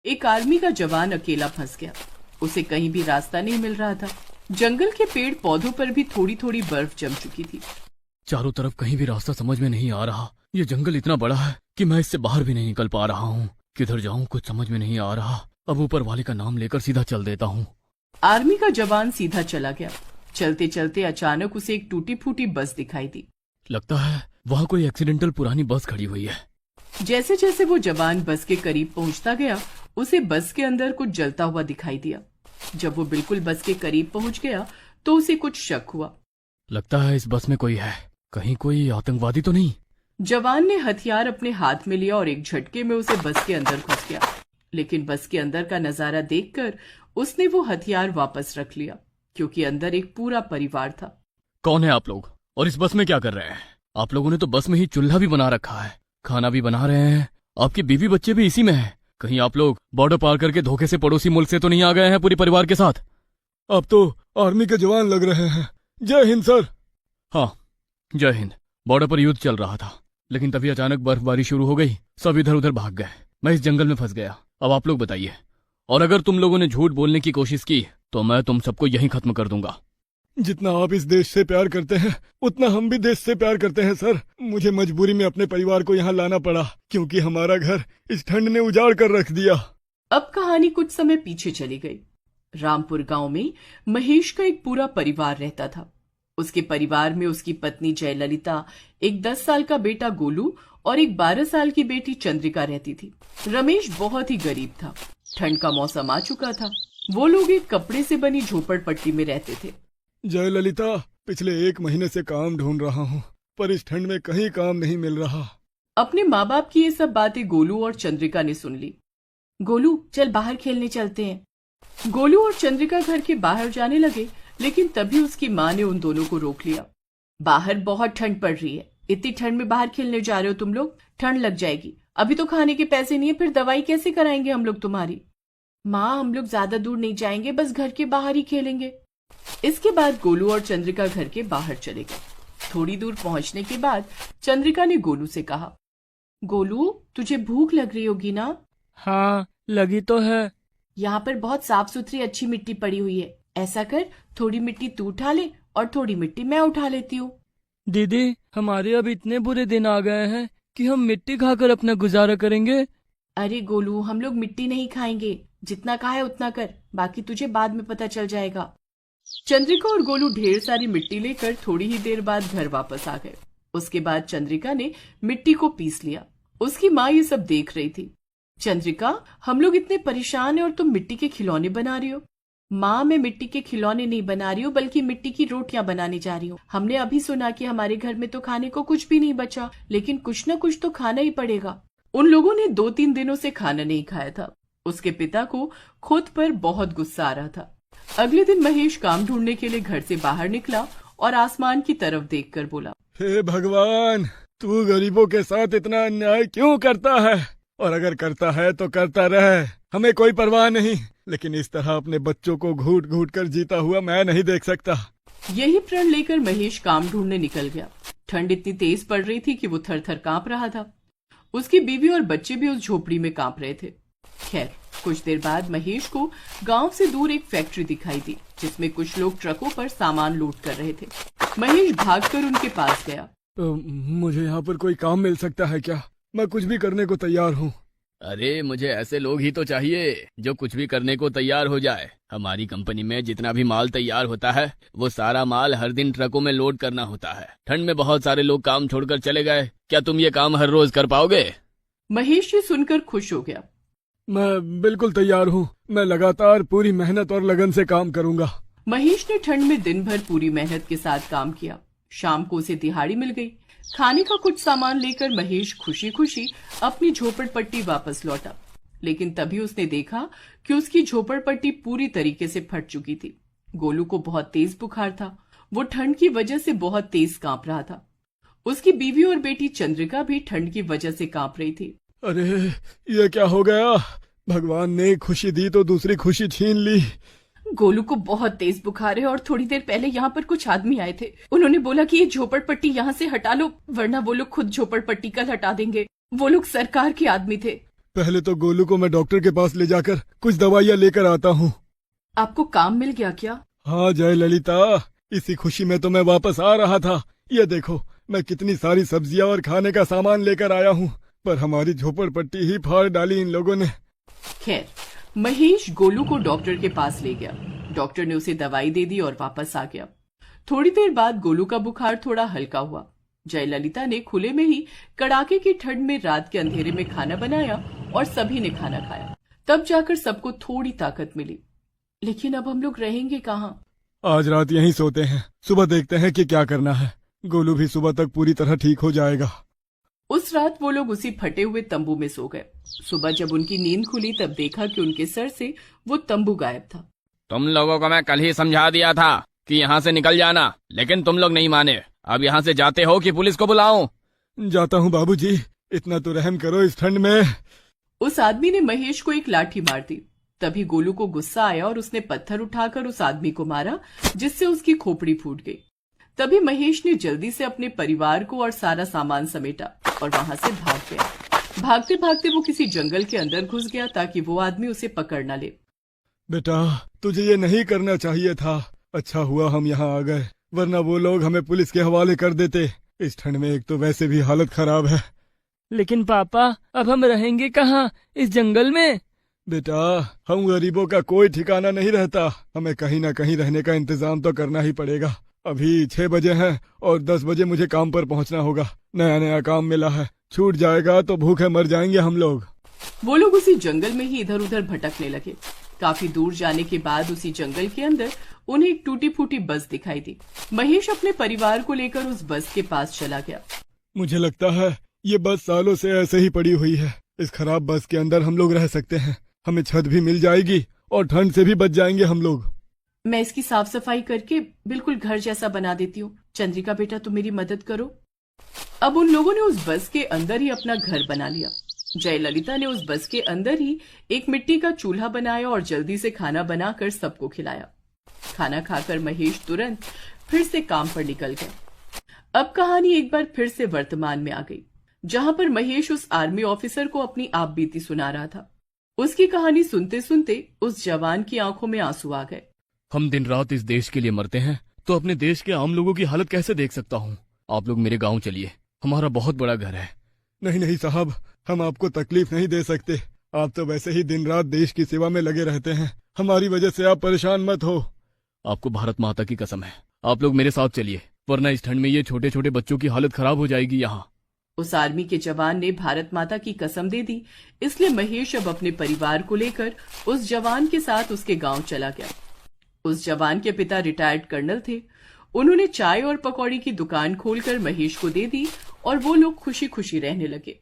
एक आर्मी का जवान अकेला फंस गया। उसे कहीं भी रास्ता नहीं मिल रहा था। जंगल के पेड़ पौधों पर भी थोड़ी थोड़ी बर्फ जम चुकी थी। चारों तरफ कहीं भी रास्ता समझ में नहीं आ रहा। ये जंगल इतना बड़ा है कि मैं इससे बाहर भी नहीं निकल पा रहा हूँ। किधर जाऊँ कुछ समझ में नहीं आ रहा। अब ऊपर वाले का नाम लेकर सीधा चल देता हूँ। आर्मी का जवान सीधा चला गया। चलते चलते अचानक उसे एक टूटी फूटी बस दिखाई दी। लगता है वहाँ कोई एक्सीडेंटल पुरानी बस खड़ी हुई है। जैसे जैसे वो जवान बस के करीब पहुंचता गया, उसे बस के अंदर कुछ जलता हुआ दिखाई दिया। जब वो बिल्कुल बस के करीब पहुंच गया तो उसे कुछ शक हुआ। लगता है इस बस में कोई है। कहीं कोई आतंकवादी तो नहीं? जवान ने हथियार अपने हाथ में लिया और एक झटके में उसे बस के अंदर घुस गया। लेकिन बस के अंदर का नजारा देखकर उसने वो हथियार वापस रख लिया, क्योंकि अंदर एक पूरा परिवार था। कौन है आप लोग और इस बस में क्या कर रहे हैं? आप लोगों ने तो बस में ही चूल्हा भी बना रखा है, खाना भी बना रहे हैं। आपकी बीवी बच्चे भी इसी में हैं। कहीं आप लोग बॉर्डर पार करके धोखे से पड़ोसी मुल्क से तो नहीं आ गए हैं पूरे परिवार के साथ? आप तो आर्मी के जवान लग रहे हैं। जय हिंद सर। हाँ, जय हिंद। बॉर्डर पर युद्ध चल रहा था, लेकिन तभी अचानक बर्फबारी शुरू हो गई। सब इधर उधर भाग गए। मैं इस जंगल में फंस गया। अब आप लोग बताइए, और अगर तुम लोगों ने झूठ बोलने की कोशिश की तो मैं तुम सबको यहीं खत्म कर दूंगा। जितना आप इस देश से प्यार करते हैं उतना हम भी देश से प्यार करते हैं सर। मुझे मजबूरी में अपने परिवार को यहाँ लाना पड़ा, क्योंकि हमारा घर इस ठंड ने उजाड़ कर रख दिया। अब कहानी कुछ समय पीछे चली गई। रामपुर गांव में महेश का एक पूरा परिवार रहता था। उसके परिवार में उसकी पत्नी जयललिता, एक 10 साल का बेटा गोलू और एक 12 साल की बेटी चंद्रिका रहती थी। रमेश बहुत ही गरीब था। ठंड का मौसम आ चुका था। वो लोग एक कपड़े से बनी झोपड़पट्टी में रहते थे। जयललिता, पिछले 1 महीने से काम ढूंढ रहा हूँ, पर इस ठंड में कहीं काम नहीं मिल रहा। अपने माँ बाप की ये सब बातें गोलू और चंद्रिका ने सुन ली। गोलू, चल बाहर खेलने चलते हैं। गोलू और चंद्रिका घर के बाहर जाने लगे, लेकिन तभी उसकी माँ ने उन दोनों को रोक लिया। बाहर बहुत ठंड पड़ रही है। इतनी ठंड में बाहर खेलने जा रहे हो तुम लोग? ठंड लग जाएगी। अभी तो खाने के पैसे नहीं है, फिर दवाई कैसे कराएंगे हम लोग तुम्हारी? माँ, हम लोग ज्यादा दूर नहीं जाएंगे, बस घर के बाहर ही खेलेंगे। इसके बाद गोलू और चंद्रिका घर के बाहर चले गए। थोड़ी दूर पहुंचने के बाद चंद्रिका ने गोलू से कहा, गोलू, तुझे भूख लग रही होगी ना? हाँ, लगी तो है। यहाँ पर बहुत साफ सुथरी अच्छी मिट्टी पड़ी हुई है। ऐसा कर, थोड़ी मिट्टी तू उठा ले और थोड़ी मिट्टी मैं उठा लेती हूँ। दीदी, हमारे अब इतने बुरे दिन आ गए हैं कि हम मिट्टी खाकर अपना गुजारा करेंगे। अरे गोलू, हम लोग मिट्टी नहीं खाएंगे। जितना कहा है उतना कर, बाकी तुझे बाद में पता चल जाएगा। चंद्रिका और गोलू ढेर सारी मिट्टी लेकर थोड़ी ही देर बाद घर वापस आ गए। उसके बाद चंद्रिका ने मिट्टी को पीस लिया। उसकी माँ ये सब देख रही थी। चंद्रिका, हम लोग इतने परेशान हैं और तुम मिट्टी के खिलौने बना रही हो। माँ, मैं मिट्टी के खिलौने नहीं बना रही हूँ, बल्कि मिट्टी की रोटियां बनाने जा रही हूँ। हमने अभी सुना कि हमारे घर में तो खाने को कुछ भी नहीं बचा, लेकिन कुछ न कुछ तो खाना ही पड़ेगा। उन लोगों ने 2-3 दिनों से खाना नहीं खाया था। उसके पिता को खुद पर बहुत गुस्सा आ रहा था। अगले दिन महेश काम ढूंढने के लिए घर से बाहर निकला और आसमान की तरफ देखकर बोला, हे भगवान, तू गरीबों के साथ इतना अन्याय क्यों करता है? और अगर करता है तो करता रहे, हमें कोई परवाह नहीं, लेकिन इस तरह अपने बच्चों को घूट घूट कर जीता हुआ मैं नहीं देख सकता। यही प्रण लेकर महेश काम ढूंढने निकल गया। ठंड इतनी तेज पड़ रही थी कि वो थर थर कांप रहा था। उसकी बीवी और बच्चे भी उस झोपड़ी में कांप रहे थे। खैर, कुछ देर बाद महेश को गांव से दूर एक फैक्ट्री दिखाई दी, जिसमें कुछ लोग ट्रकों पर सामान लोड कर रहे थे। महेश भागकर उनके पास गया। मुझे यहाँ पर कोई काम मिल सकता है क्या? मैं कुछ भी करने को तैयार हूँ। अरे, मुझे ऐसे लोग ही तो चाहिए जो कुछ भी करने को तैयार हो जाए। हमारी कंपनी में जितना भी माल तैयार होता है, वो सारा माल हर दिन ट्रकों में लोड करना होता है। ठंड में बहुत सारे लोग काम छोड़कर चले गए। क्या तुम ये काम हर रोज कर पाओगे? महेश ये सुनकर खुश हो गया। मैं बिल्कुल तैयार हूँ। मैं लगातार पूरी मेहनत और लगन से काम करूँगा। महेश ने ठंड में दिन भर पूरी मेहनत के साथ काम किया। शाम को उसे दिहाड़ी मिल गई। खाने का कुछ सामान लेकर महेश खुशी खुशी अपनी झोपड़पट्टी वापस लौटा। लेकिन तभी उसने देखा कि उसकी झोपड़पट्टी पूरी तरीके से फट चुकी थी। गोलू को बहुत तेज बुखार था। वो ठंड की वजह से बहुत तेज कांप रहा था। उसकी बीवी और बेटी चंद्रिका भी ठंड की वजह से कांप रही थी। अरे, ये क्या हो गया? भगवान ने खुशी दी तो दूसरी खुशी छीन ली। गोलू को बहुत तेज बुखार है और थोड़ी देर पहले यहाँ पर कुछ आदमी आए थे। उन्होंने बोला कि ये झोपड़पट्टी यहाँ से हटा लो, वरना वो लोग खुद झोपड़पट्टी कल हटा देंगे। वो लोग सरकार के आदमी थे। पहले तो गोलू को मैं डॉक्टर के पास ले जाकर कुछ दवाइयाँ लेकर आता हूँ। आपको काम मिल गया क्या? हाँ जय ललिता, इसी खुशी में तो मैं वापस आ रहा था। ये देखो, मैं कितनी सारी सब्जियाँ और खाने का सामान लेकर आया हूँ, पर हमारी झोपड़पट्टी ही फाड़ डाली इन लोगों ने। खैर, महेश गोलू को डॉक्टर के पास ले गया। डॉक्टर ने उसे दवाई दे दी और वापस आ गया। थोड़ी देर बाद गोलू का बुखार थोड़ा हल्का हुआ। जयललिता ने खुले में ही कड़ाके की ठंड में रात के अंधेरे में खाना बनाया और सभी ने खाना खाया। तब जाकर सबको थोड़ी ताकत मिली। लेकिन अब हम लोग रहेंगे कहाँ? आज रात यहीं सोते हैं, सुबह देखते हैं कि क्या करना है। गोलू भी सुबह तक पूरी तरह ठीक हो जाएगा। उस रात वो लोग उसी फटे हुए तंबू में सो गए। सुबह जब उनकी नींद खुली तब देखा कि उनके सर से वो तंबू गायब था। तुम लोगों को मैं कल ही समझा दिया था कि यहाँ से निकल जाना, लेकिन तुम लोग नहीं माने। अब यहाँ से जाते हो कि पुलिस को बुलाऊं? जाता हूँ बाबूजी, इतना तो रहम करो इस ठंड में। उस आदमी ने महेश को एक लाठी मार दी। तभी गोलू को गुस्सा आया और उसने पत्थर उठाकर उस आदमी को मारा, जिससे उसकी खोपड़ी फूट गई। तभी महेश ने जल्दी से अपने परिवार को और सारा सामान समेटा और वहां से भाग गया। भागते भागते वो किसी जंगल के अंदर घुस गया ताकि वो आदमी उसे पकड़ न ले। बेटा, तुझे ये नहीं करना चाहिए था। अच्छा हुआ हम यहाँ आ गए, वरना वो लोग हमें पुलिस के हवाले कर देते। इस ठंड में एक तो वैसे भी हालत खराब है। लेकिन पापा, अब हम रहेंगे कहाँ, इस जंगल में? बेटा, हम गरीबों का कोई ठिकाना नहीं रहता। हमें कहीं ना कहीं रहने का इंतजाम तो करना ही पड़ेगा। अभी 6 बजे हैं और 10 बजे मुझे काम पर पहुंचना होगा। नया नया काम मिला है, छूट जाएगा तो भूखे मर जाएंगे हम लोग। वो लोग उसी जंगल में ही इधर उधर भटकने लगे। काफी दूर जाने के बाद उसी जंगल के अंदर उन्हें एक टूटी फूटी बस दिखाई दी। महेश अपने परिवार को लेकर उस बस के पास चला गया। मुझे लगता है ये बस सालों से ऐसे ही पड़ी हुई है। इस खराब बस के अंदर हम लोग रह सकते हैं। हमें छत भी मिल जाएगी और ठंड से भी बच जाएंगे हम लोग। मैं इसकी साफ सफाई करके बिल्कुल घर जैसा बना देती हूँ। चंद्रिका बेटा, तुम मेरी मदद करो। अब उन लोगों ने उस बस के अंदर ही अपना घर बना लिया। जयललिता ने उस बस के अंदर ही एक मिट्टी का चूल्हा बनाया और जल्दी से खाना बनाकर सबको खिलाया। खाना खाकर महेश तुरंत फिर से काम पर निकल गया। अब कहानी एक बार फिर से वर्तमान में आ गई, जहां पर महेश उस आर्मी ऑफिसर को अपनी आप बीती सुना रहा था। उसकी कहानी सुनते सुनते उस जवान की आंखों में आंसू आ गए। हम दिन रात इस देश के लिए मरते हैं, तो अपने देश के आम लोगों की हालत कैसे देख सकता हूँ? आप लोग मेरे गाँव चलिए, हमारा बहुत बड़ा घर है। नहीं नहीं साहब, हम आपको तकलीफ नहीं दे सकते। आप तो वैसे ही दिन रात देश की सेवा में लगे रहते हैं। हमारी वजह से आप परेशान मत हो। आपको भारत माता की कसम है, आप लोग मेरे साथ चलिए, वरना इस ठंड में ये छोटे छोटे बच्चों की हालत खराब हो जाएगी यहाँ। उस आर्मी के जवान ने भारत माता की कसम दे दी, इसलिए महेश अब अपने परिवार को लेकर उस जवान के साथ उसके गांव चला गया। उस जवान के पिता रिटायर्ड कर्नल थे। उन्होंने चाय और पकौड़ी की दुकान खोलकर महेश को दे दी और वो लोग खुशी खुशी रहने लगे।